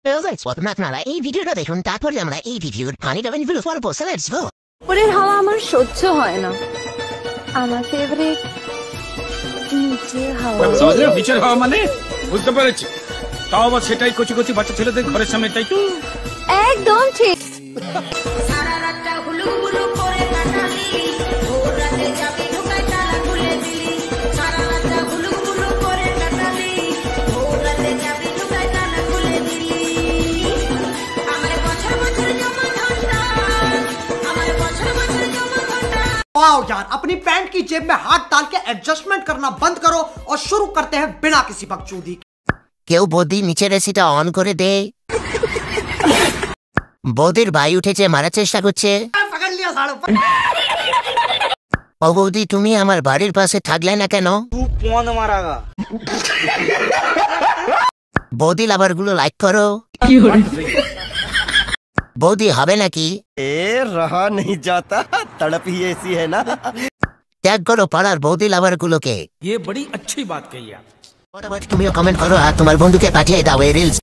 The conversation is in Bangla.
আপনারা এই ভিডিওটা দেখুন, তারপরে আমরা এই ভিডিওর পানিটা ভিডিও পড়বো। Let's go. উপরের হাওয়া আমার সহ্য হয় না, আমার ফেভারিট নিচের হাওয়া। নিচের হাওয়া মানে বুঝতে পেরেছি, তাও আবার সেটাই কচি কচি বাচ্চা ছেলেদের ঘরের সামনে, তাই তো? একদম ঠিক। সারা রাতটা হুলু হুলু করে কাটালি, ভোর রাতে যাবি ঢুকায় তালা খুলে দিলি। সারা রাতটা হুলু হুলু করে কাটালি, ভোর রাতে যাবি ঢুকায় তালা খুলে দিলি। আমার বছর বছর জমা ঘন্টা, আমার বছর বছর জমা ঘন্টা। वाओ यार, अपनी पैंट की जेब में हाथ डाल के एडजस्टमेंट करना बंद करो और शुरू करते हैं बिना किसी बकचोदी। কেউ বৌদি নিচের এসিটা অন করে দে। বৌদির ভাই উঠেছে, মারার চেষ্টা করছে। पकड़ लिया साड़ू। ও বৌদি, তুমি আমার বাড়ির পাশে থাকলে না কেন? বৌদি লাভারগুলো লাইক করো। বৌদি হবে নাকি? रहा नहीं जाता, तड़प ही ऐसी है ना। ত্যাগ করো পাড়ার বৌদি লাভারগুলোকে। ये बड़ी अच्छी बात कही आप। তুমিও কমেন্ট করো আর তোমার বন্ধুকে পাঠিয়ে দাও এই রিলস।